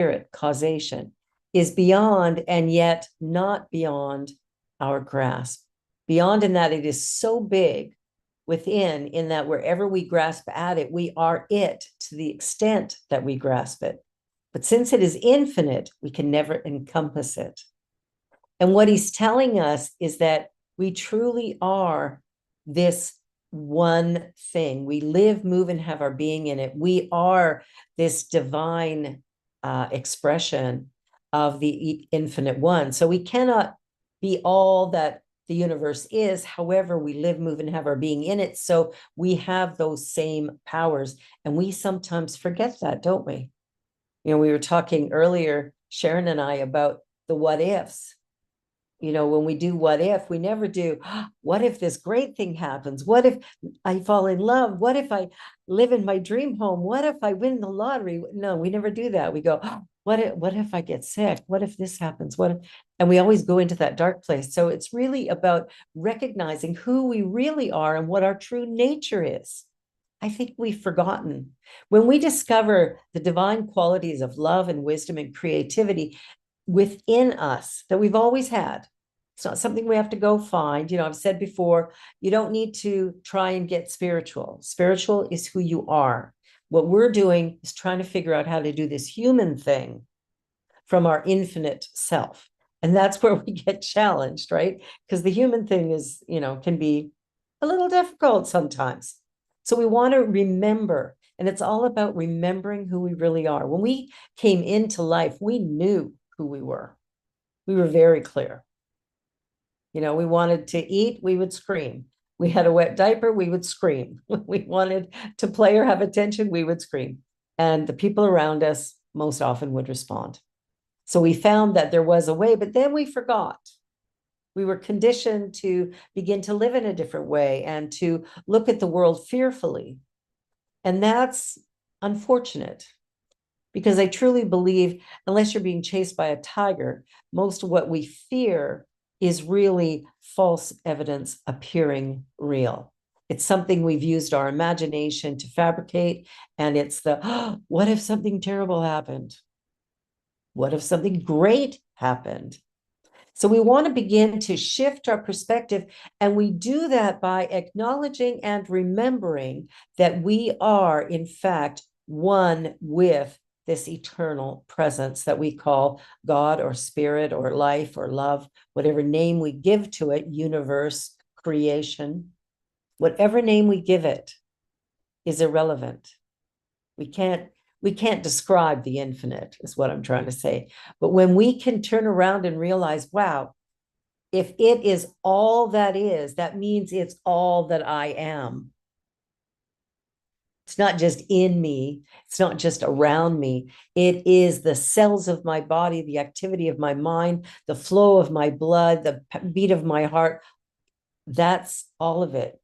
spirit, causation, is beyond and yet not beyond our grasp. Beyond in that it is so big within, in that wherever we grasp at it, we are it to the extent that we grasp it. But since it is infinite, we can never encompass it. And what he's telling us is that we truly are this one thing. We live, move, and have our being in it. We are this divine expression of the infinite one. So we cannot be all that the universe is. However, we live, move, and have our being in it. So we have those same powers. And we sometimes forget that, don't we? You know, we were talking earlier, Sharon and I, about the what ifs. You know, when we do what if, we never do, what if this great thing happens? What if I fall in love? What if I live in my dream home? What if I win the lottery? No, we never do that. We go, what if I get sick? What if this happens? What if, and we always go into that dark place. So it's really about recognizing who we really are and what our true nature is. I think we've forgotten. When we discover the divine qualities of love and wisdom and creativity within us that we've always had, it's not something we have to go find. You know, I've said before, you don't need to try and get spiritual. Spiritual is who you are. What we're doing is trying to figure out how to do this human thing from our infinite self. And that's where we get challenged, right? Because the human thing is, you know, can be a little difficult sometimes. So we want to remember, and it's all about remembering who we really are. When we came into life, we knew who we were. We were very clear. You know, we wanted to eat, we would scream. We had a wet diaper, we would scream. We wanted to play or have attention, we would scream. And the people around us most often would respond. So we found that there was a way, but then we forgot. We were conditioned to begin to live in a different way and to look at the world fearfully. And that's unfortunate, because I truly believe, unless you're being chased by a tiger, most of what we fear is really false evidence appearing real. It's something we've used our imagination to fabricate. And it's the, oh, what if something terrible happened? What if something great happened? So we want to begin to shift our perspective, and we do that by acknowledging and remembering that we are, in fact, one with this eternal presence that we call God or spirit or life or love, whatever name we give to it, universe, creation, whatever name we give it is irrelevant. We can't describe the infinite, is what I'm trying to say. But when we can turn around and realize, wow, if it is all that is, that means it's all that I am. It's not just in me. It's not just around me. It is the cells of my body, the activity of my mind, the flow of my blood, the beat of my heart. That's all of it.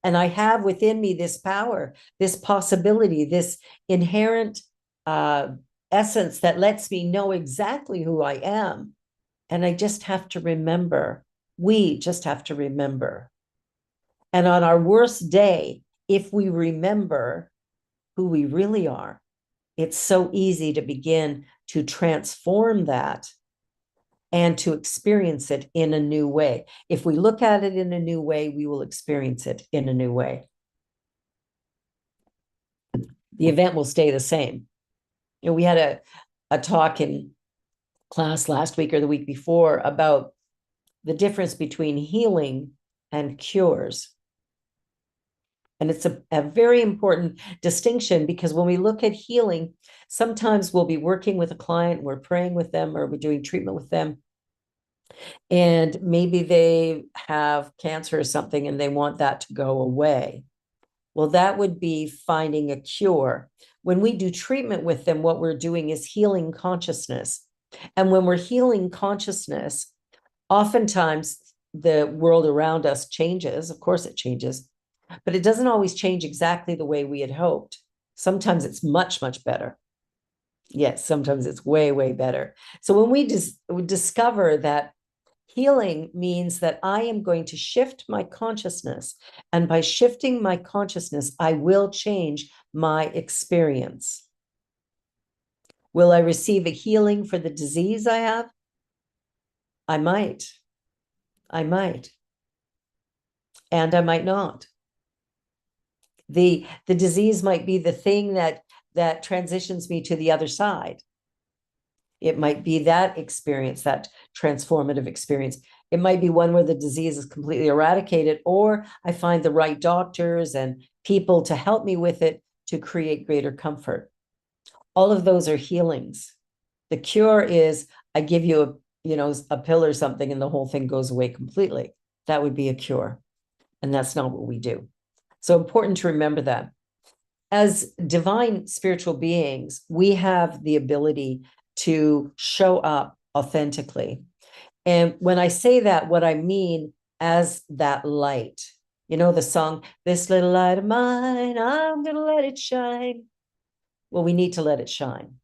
And I have within me this power, this possibility, this inherent essence that lets me know exactly who I am. And I just have to remember. We just have to remember. And on our worst day, if we remember who we really are, it's so easy to begin to transform that and to experience it in a new way. If we look at it in a new way, we will experience it in a new way. The event will stay the same. You know, we had a talk in class last week or the week before about the difference between healing and cures. And it's a very important distinction, because when we look at healing, sometimes we'll be working with a client, we're praying with them, or we're doing treatment with them. And maybe they have cancer or something and they want that to go away. Well, that would be finding a cure. When we do treatment with them, what we're doing is healing consciousness. And when we're healing consciousness, oftentimes the world around us changes. Of course, it changes, but it doesn't always change exactly the way we had hoped. Sometimes it's much, much better. Yes, sometimes it's way, way better. So when we discover that healing means that I am going to shift my consciousness, and by shifting my consciousness, I will change my experience. Will I receive a healing for the disease I have? I might. I might. And I might not. The disease might be the thing that transitions me to the other side. It might be that experience, that transformative experience. It might be one where the disease is completely eradicated, or I find the right doctors and people to help me with it to create greater comfort. All of those are healings. The cure is I give you a pill or something and the whole thing goes away completely. That would be a cure. And that's not what we do. So important to remember that. As divine spiritual beings, we have the ability to show up authentically. And when I say that, what I mean as that light, the song, "This little light of mine, I'm going to let it shine." Well, we need to let it shine.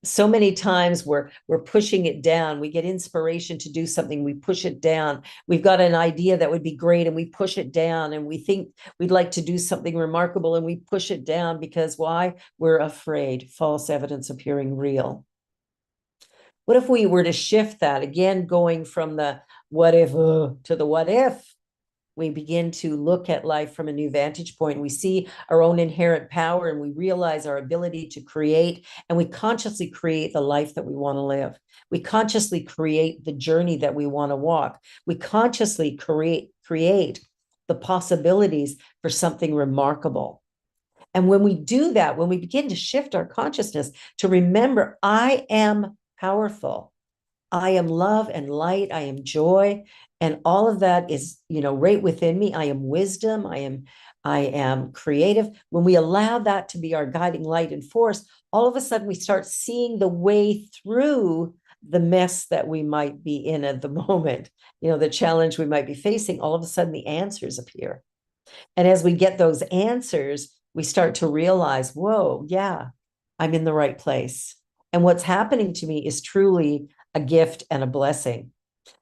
So many times we're pushing it down. We get inspiration to do something, we push it down. We've got an idea that would be great and we push it down, and we think we'd like to do something remarkable and we push it down because why? We're afraid. False evidence appearing real. What if we were to shift that again, going from the what if to the what if? We begin to look at life from a new vantage point. We see our own inherent power and we realize our ability to create, and we consciously create the life that we want to live. We consciously create the journey that we want to walk. We consciously create the possibilities for something remarkable. And when we do that, when we begin to shift our consciousness to remember, I am powerful, I am love and light, I am joy, and all of that is, right within me. I am wisdom, I am creative. When we allow that to be our guiding light and force, all of a sudden we start seeing the way through the mess that we might be in at the moment, the challenge we might be facing. All of a sudden the answers appear. And as we get those answers, we start to realize, whoa, yeah, I'm in the right place. And what's happening to me is truly a gift and a blessing.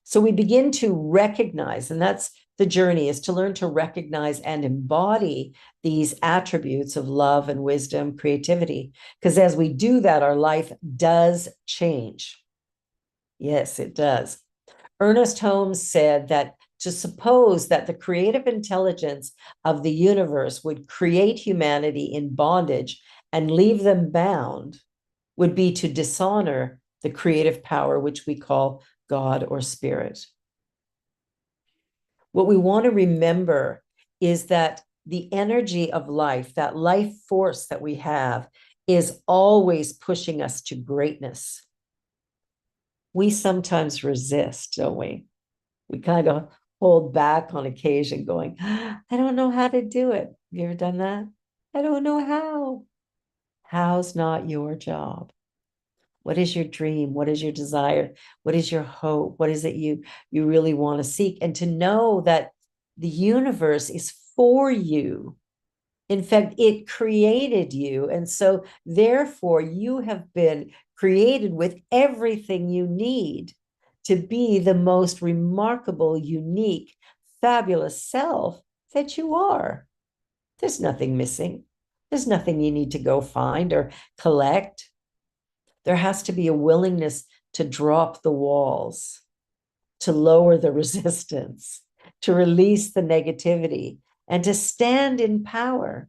So we begin to recognize, and that's the journey, is to learn to recognize and embody these attributes of love and wisdom, creativity. Because as we do that, our life does change. Yes, it does. Ernest Holmes said that to suppose that the creative intelligence of the universe would create humanity in bondage and leave them bound would be to dishonor the creative power which we call God or spirit. What we want to remember is that the energy of life, that life force that we have, is always pushing us to greatness. We sometimes resist, don't we? We kind of hold back on occasion going, I don't know how to do it. Have you ever done that? I don't know how. How's not your job? What is your dream? What is your desire? What is your hope? What is it you really want to seek? And to know that the universe is for you. In fact, it created you. And so therefore you have been created with everything you need to be the most remarkable, unique, fabulous self that you are. There's nothing missing. There's nothing you need to go find or collect. There has to be a willingness to drop the walls, to lower the resistance, to release the negativity, and to stand in power.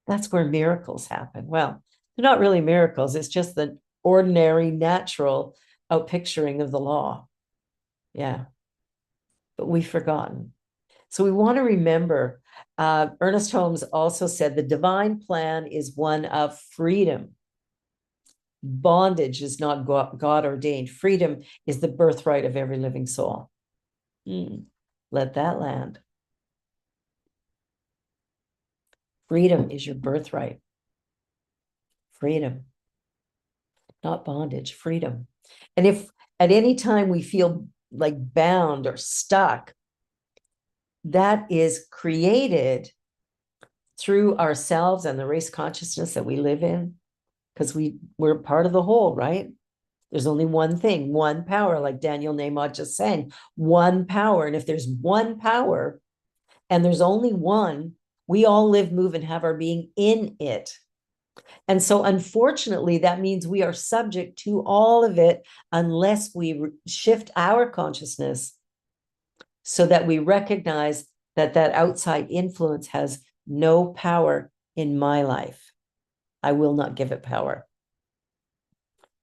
That's where miracles happen. Well, they're not really miracles. It's just the ordinary, natural outpicturing of the law. Yeah. But we've forgotten. So we want to remember, Ernest Holmes also said the divine plan is one of freedom. Bondage is not God ordained. Freedom is the birthright of every living soul. Let that land. Freedom is your birthright. Freedom, not bondage, freedom. And if at any time we feel like bound or stuck, that is created through ourselves and the race consciousness that we live in, because we're part of the whole, right? There's only one thing, one power, like Daniel Nahmod just saying, one power. And if there's one power and there's only one, we all live, move, and have our being in it. And so, unfortunately, that means we are subject to all of it unless we shift our consciousness so that we recognize that that outside influence has no power in my life. I will not give it power.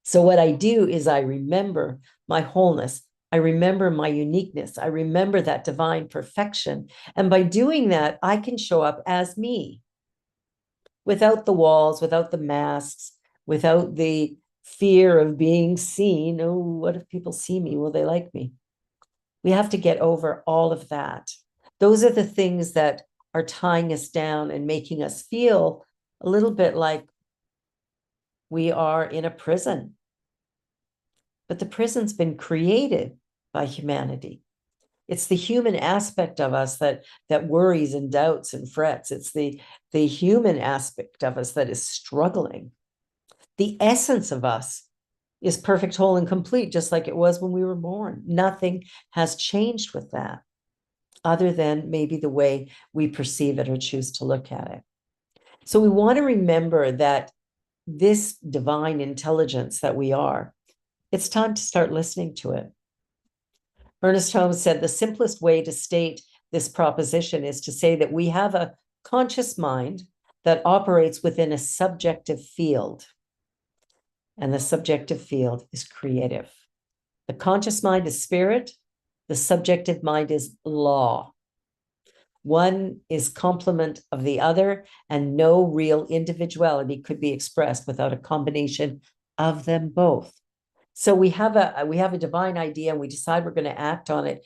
So, what I do is I remember my wholeness. I remember my uniqueness. I remember that divine perfection. And by doing that, I can show up as me without the walls, without the masks, without the fear of being seen. Oh, what if people see me? Will they like me? We have to get over all of that. Those are the things that are tying us down and making us feel a little bit like we are in a prison. But the prison's been created by humanity. It's the human aspect of us that worries and doubts and frets. It's the human aspect of us that is struggling. The essence of us is perfect, whole, and complete, just like it was when we were born. Nothing has changed with that, other than maybe the way we perceive it or choose to look at it. So we want to remember that this divine intelligence that we are, it's time to start listening to it. Ernest Holmes said the simplest way to state this proposition is to say that we have a conscious mind that operates within a subjective field. And the subjective field is creative. The conscious mind is spirit. The subjective mind is law. One is complement of the other, and no real individuality could be expressed without a combination of them both. So we have a divine idea and we decide we're going to act on it.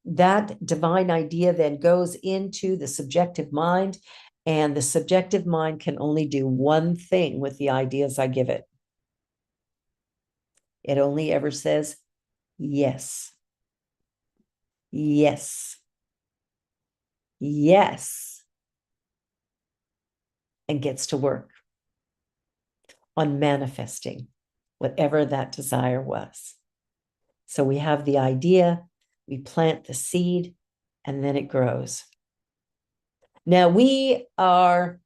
That divine idea then goes into the subjective mind, and the subjective mind can only do one thing with the ideas I give it. It only ever says yes. Yes. Yes. And gets to work on manifesting whatever that desire was. So we have the idea, we plant the seed, and then it grows. Now, we are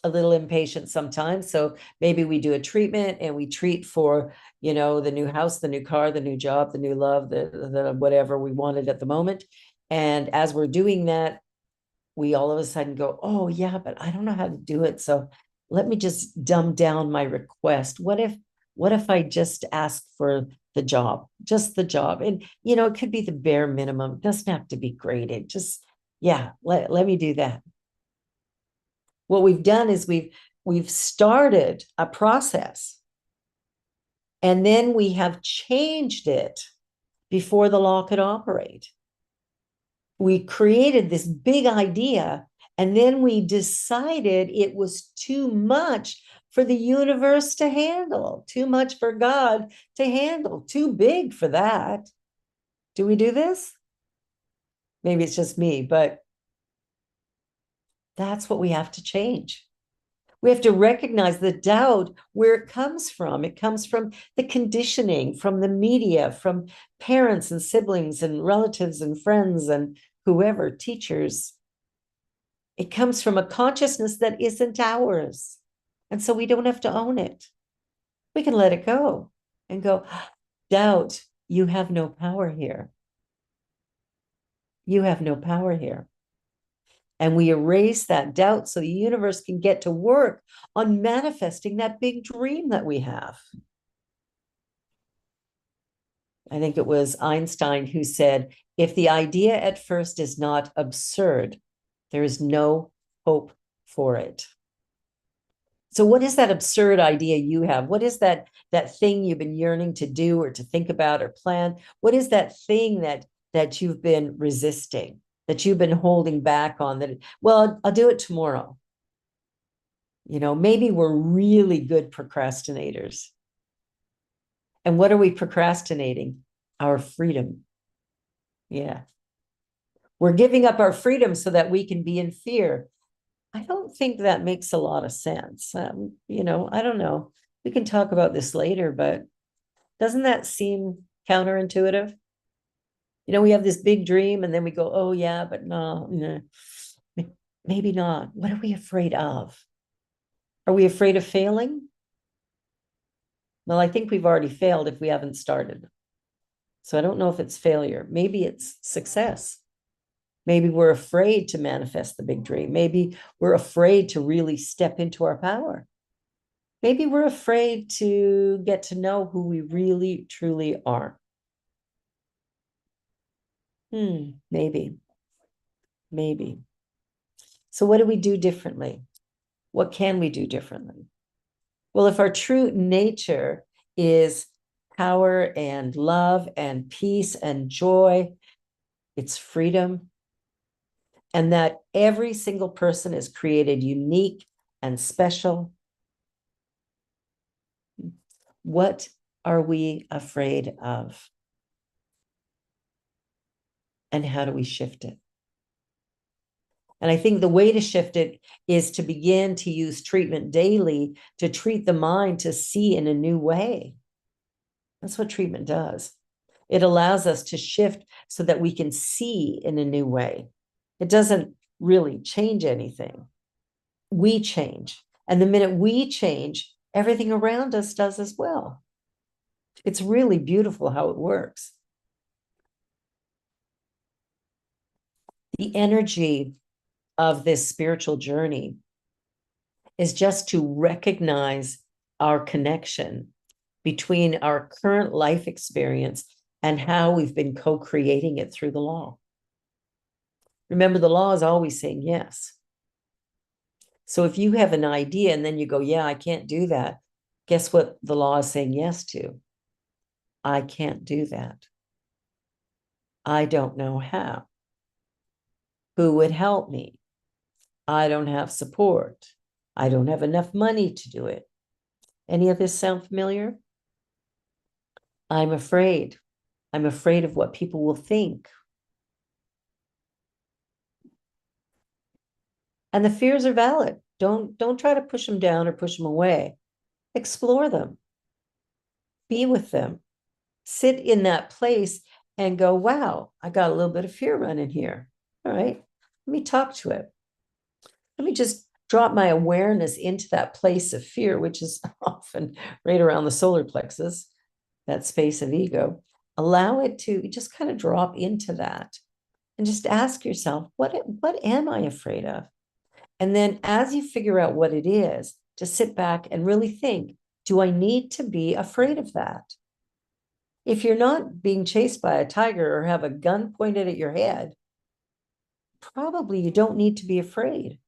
a little impatient sometimes. So maybe we do a treatment and we treat for, the new house, the new car, the new job, the new love, the whatever we wanted at the moment. And as we're doing that, we all of a sudden go, oh, yeah, but I don't know how to do it. So let me just dumb down my request. What if I just ask for the job, just the job? And, it could be the bare minimum. It doesn't have to be great. It just, yeah, let me do that. What we've done is we've started a process, and then we have changed it before the law could operate. We created this big idea, and then we decided it was too much for the universe to handle, too much for God to handle, too big for that. Do we do this? Maybe it's just me, but that's what we have to change. We have to recognize the doubt where it comes from. It comes from the conditioning, from the media, from parents and siblings and relatives and friends and whoever, teachers. It comes from a consciousness that isn't ours. And so we don't have to own it. We can let it go and go, doubt, you have no power here. You have no power here. And we erase that doubt so the universe can get to work on manifesting that big dream that we have. I think it was Einstein who said, if the idea at first is not absurd, there is no hope for it. So what is that absurd idea you have? What is that thing you've been yearning to do or to think about or plan? What is that thing that you've been resisting, that you've been holding back on? That, well, I'll do it tomorrow. Maybe we're really good procrastinators. And what are we procrastinating? Our freedom. Yeah. We're giving up our freedom so that we can be in fear. I don't think that makes a lot of sense. I don't know. We can talk about this later, but doesn't that seem counterintuitive? We have this big dream and then we go, oh, yeah, but no, maybe not. What are we afraid of? Are we afraid of failing? Well, I think we've already failed if we haven't started. So I don't know if it's failure. Maybe it's success. Maybe we're afraid to manifest the big dream. Maybe we're afraid to really step into our power. Maybe we're afraid to get to know who we really, truly are. Maybe. So what do we do differently? What can we do differently? Well, if our true nature is power and love and peace and joy, it's freedom, and that every single person is created unique and special, what are we afraid of? And how do we shift it? And I think the way to shift it is to begin to use treatment daily to treat the mind to see in a new way. That's what treatment does. It allows us to shift so that we can see in a new way. It doesn't really change anything. We change. And the minute we change, everything around us does as well. It's really beautiful how it works. The energy of this spiritual journey is just to recognize our connection between our current life experience and how we've been co-creating it through the law. Remember, the law is always saying yes. So if you have an idea and then you go, yeah, I can't do that, guess what the law is saying yes to? I can't do that. I don't know how. Who would help me? I don't have support. I don't have enough money to do it. Any of this sound familiar? I'm afraid. I'm afraid of what people will think. And the fears are valid. Don't try to push them down or push them away. Explore them. Be with them. Sit in that place and go, wow, I got a little bit of fear running here. All right, let me talk to it. Let me just drop my awareness into that place of fear, which is often right around the solar plexus, that space of ego. Allow it to just kind of drop into that and just ask yourself, what am I afraid of? And then as you figure out what it is, to sit back and really think, do I need to be afraid of that? If you're not being chased by a tiger or have a gun pointed at your head, probably you don't need to be afraid.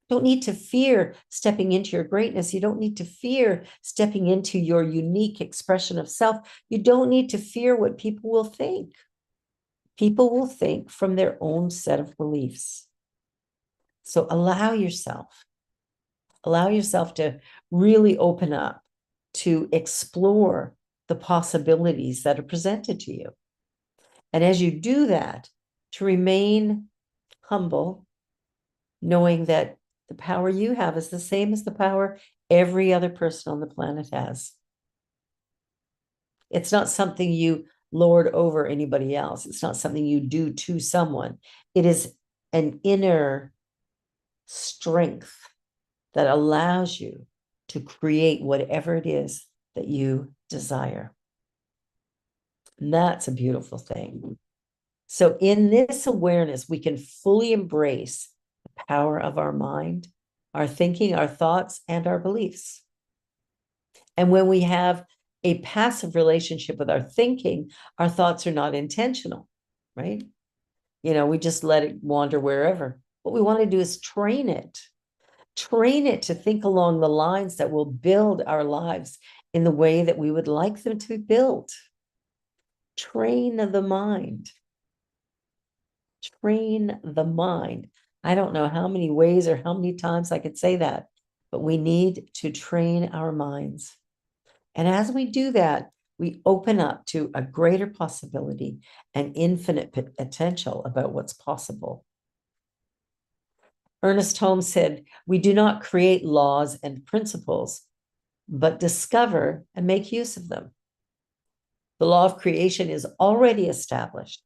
Don't need to fear stepping into your greatness. You don't need to fear stepping into your unique expression of self. You don't need to fear what people will think. People will think from their own set of beliefs. So allow yourself to really open up, to explore the possibilities that are presented to you. And as you do that, to remain humble, knowing that the power you have is the same as the power every other person on the planet has. It's not something you lord over anybody else. It's not something you do to someone. It is an inner strength that allows you to create whatever it is that you desire. And that's a beautiful thing. So in this awareness, we can fully embrace the power of our mind, our thinking, our thoughts, and our beliefs. And when we have a passive relationship with our thinking, our thoughts are not intentional, right? We just let it wander wherever. What we want to do is train it to think along the lines that will build our lives in the way that we would like them to be built. Train the mind. Train the mind. I don't know how many ways or how many times I could say that, but we need to train our minds. And as we do that, we open up to a greater possibility and infinite potential about what's possible. Ernest Holmes said, "We do not create laws and principles, but discover and make use of them." The law of creation is already established.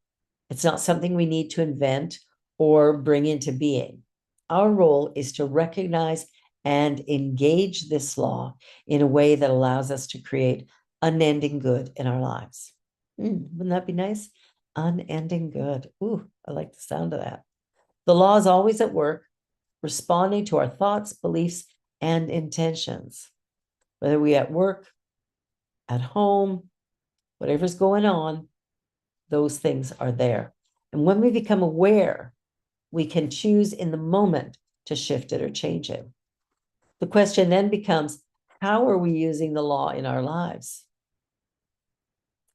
It's not something we need to invent or bring into being. Our role is to recognize and engage this law in a way that allows us to create unending good in our lives. Wouldn't that be nice? Unending good. Ooh, I like the sound of that. The law is always at work, responding to our thoughts, beliefs, and intentions. Whether we at work, at home, whatever's going on, those things are there. And when we become aware, we can choose in the moment to shift it or change it. The question then becomes, how are we using the law in our lives?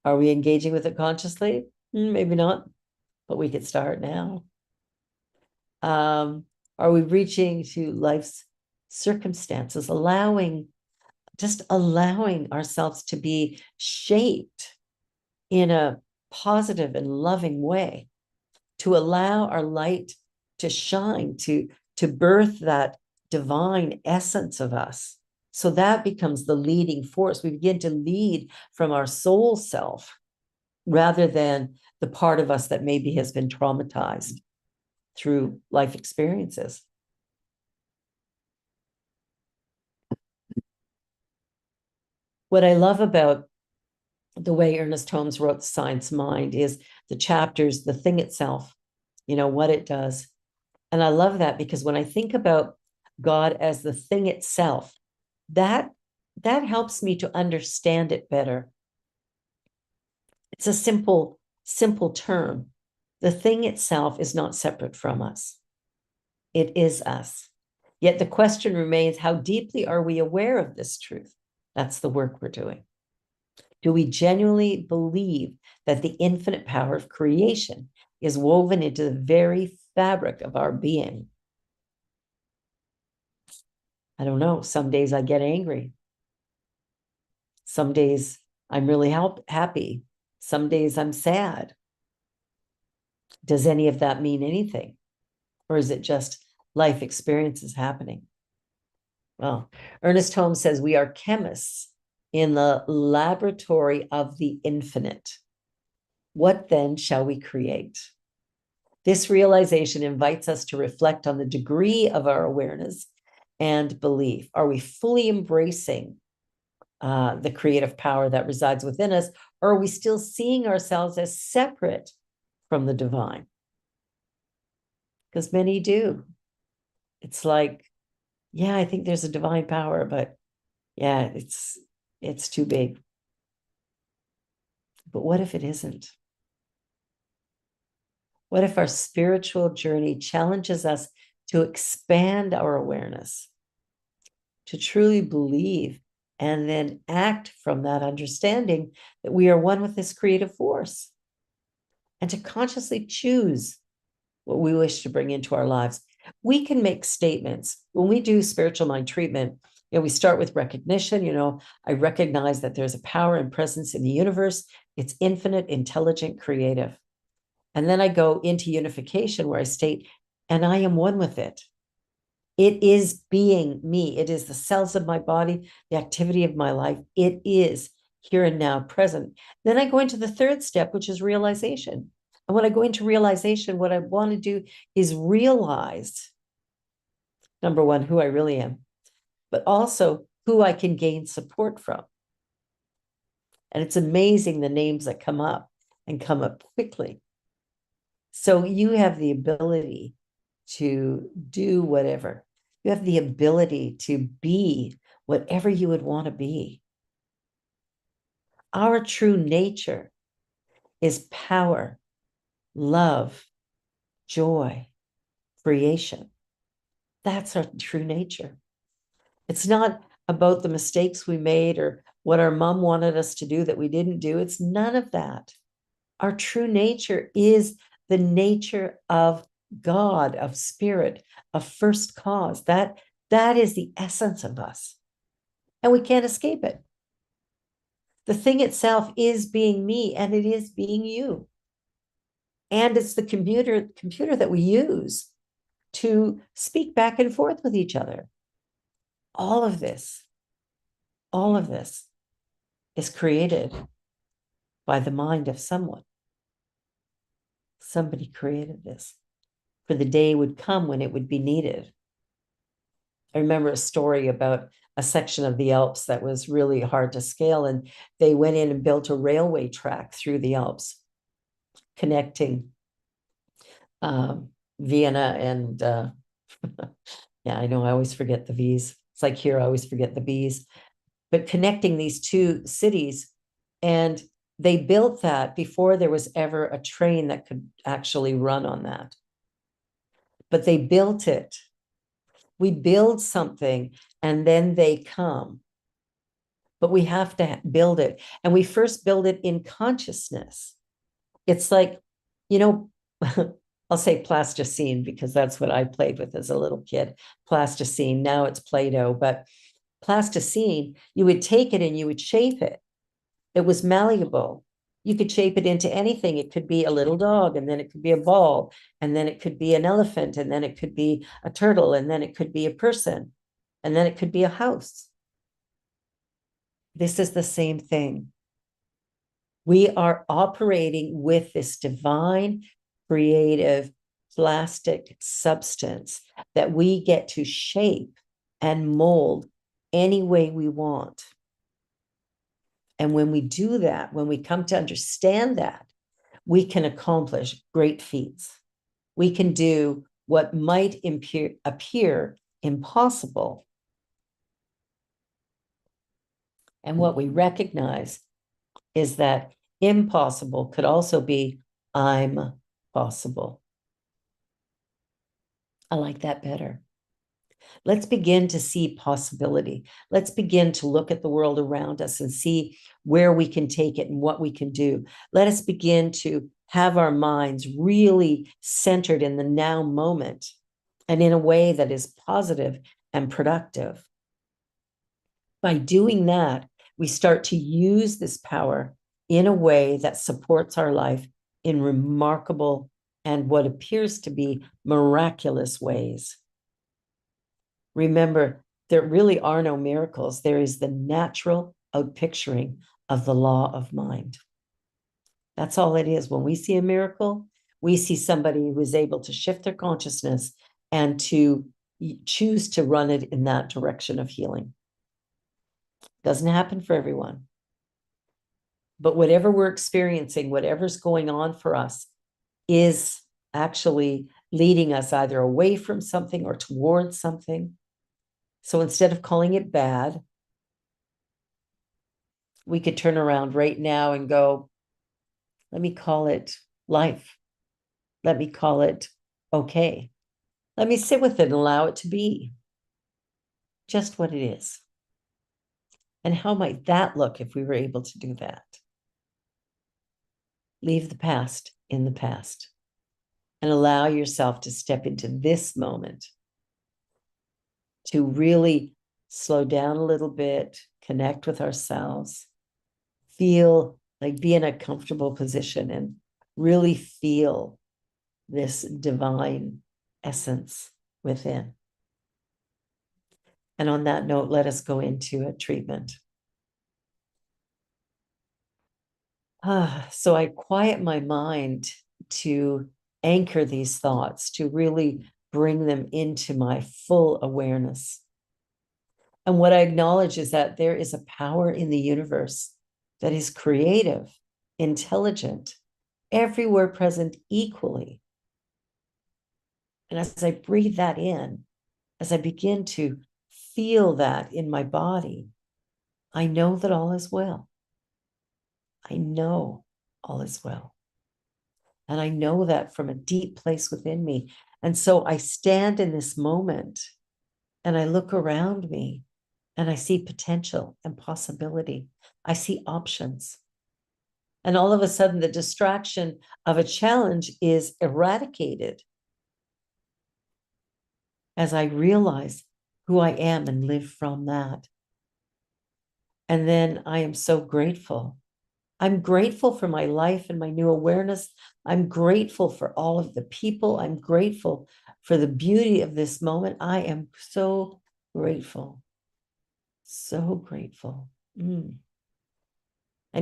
Are we engaging with it consciously? Maybe not, but we could start now. Are we reaching to life's circumstances, just allowing ourselves to be shaped in a positive and loving way, to allow our light to shine, to birth that divine essence of us? So that becomes the leading force. We begin to lead from our soul self rather than the part of us that maybe has been traumatized through life experiences. What I love about the way Ernest Holmes wrote The Science Mind is the chapters, the thing itself, what it does. And I love that because when I think about God as the thing itself, that helps me to understand it better. It's a simple term. The thing itself is not separate from us. It is us. Yet the question remains, how deeply are we aware of this truth? That's the work we're doing. Do we genuinely believe that the infinite power of creation is woven into the very fabric of our being? I don't know. Some days I get angry. Some days I'm really happy. Some days I'm sad. Does any of that mean anything? Or is it just life experiences happening? Well, Ernest Holmes says we are chemists in the laboratory of the infinite. What then shall we create? This realization invites us to reflect on the degree of our awareness and belief. Are we fully embracing the creative power that resides within us, or are we still seeing ourselves as separate from the divine? Because many do. It's like, yeah, I think there's a divine power, but yeah, it's too big. But what if it isn't? What if our spiritual journey challenges us to expand our awareness, to truly believe and then act from that understanding that we are one with this creative force, and to consciously choose what we wish to bring into our lives? We can make statements. When we do spiritual mind treatment, we start with recognition. I recognize that there's a power and presence in the universe. It's infinite, intelligent, creative. And then I go into unification where I state, and I am one with it. It is being me. It is the cells of my body, the activity of my life. It is here and now present. Then I go into the third step, which is realization. And when I go into realization, what I want to do is realize, number one, who I really am, but also who I can gain support from. And it's amazing the names that come up and come up quickly. So you have the ability to do whatever. You have the ability to be whatever you would want to be. Our true nature is power, love, joy, creation. That's our true nature. It's not about the mistakes we made or what our mom wanted us to do that we didn't do. It's none of that. Our true nature is the nature of God, of spirit, of first cause. That is the essence of us. And we can't escape it. The thing itself is being me, and it is being you. And it's the computer that we use to speak back and forth with each other. All of this is created by the mind of someone. Somebody created this, for the day would come when it would be needed. I remember a story about a section of the Alps that was really hard to scale, and they went in and built a railway track through the Alps, connecting Vienna and yeah, I know I always forget the V's. It's like here, I always forget the B's, but connecting these two cities. And they built that before there was ever a train that could actually run on that. But they built it. We build something and then they come. But we have to build it. And we first build it in consciousness. It's like, you know, I'll say plasticine because that's what I played with as a little kid. Plasticine. Now it's Play-Doh, but plasticine, you would take it and you would shape it. It was malleable. You could shape it into anything. It could be a little dog, and then it could be a ball, and then it could be an elephant, and then it could be a turtle, and then it could be a person, and then it could be a house. This is the same thing. We are operating with this divine, creative, plastic substance that we get to shape and mold any way we want. And when we do that, when we come to understand that, we can accomplish great feats. We can do what might appear impossible. And what we recognize is that impossible could also be I'm possible. I like that better. Let's begin to see possibility. Let's begin to look at the world around us and see where we can take it and what we can do. Let us begin to have our minds really centered in the now moment and in a way that is positive and productive. By doing that, we start to use this power in a way that supports our life in remarkable and what appears to be miraculous ways. Remember, there really are no miracles. There is the natural outpicturing of the law of mind. That's all it is. When we see a miracle, we see somebody who is able to shift their consciousness and to choose to run it in that direction of healing. Doesn't happen for everyone. But whatever we're experiencing, whatever's going on for us, is actually leading us either away from something or towards something. So instead of calling it bad, we could turn around right now and go, let me call it life. Let me call it okay. Let me sit with it and allow it to be just what it is. And how might that look if we were able to do that? Leave the past in the past and allow yourself to step into this moment, to really slow down a little bit, connect with ourselves, feel like be in a comfortable position and really feel this divine essence within. And on that note, let us go into a treatment. So I quiet my mind to anchor these thoughts, to really bring them into my full awareness. And what I acknowledge is that there is a power in the universe that is creative, intelligent, everywhere present equally. And as I breathe that in, as I begin to feel that in my body, I know that all is well. I know all is well. And I know that from a deep place within me. And so I stand in this moment and I look around me and I see potential and possibility. I see options. And all of a sudden, the distraction of a challenge is eradicated as I realize who I am and live from that. And then I am so grateful. I'm grateful for my life and my new awareness. I'm grateful for all of the people. I'm grateful for the beauty of this moment. I am so grateful. So grateful. And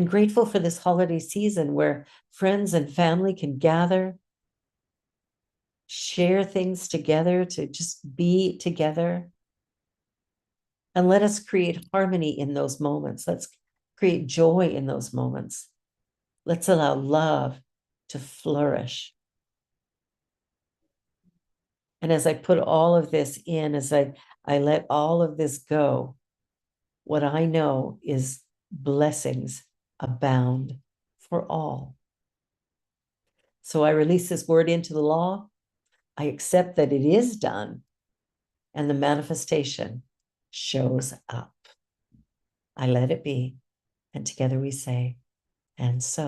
grateful for this holiday season where friends and family can gather, share things together, to just be together. And let us create harmony in those moments. Let's create joy in those moments. Let's allow love to flourish. And as I put all of this in, as I let all of this go, what I know is blessings abound for all. So I release this word into the law. I accept that it is done, and the manifestation shows up. I let it be. And together we say, and so.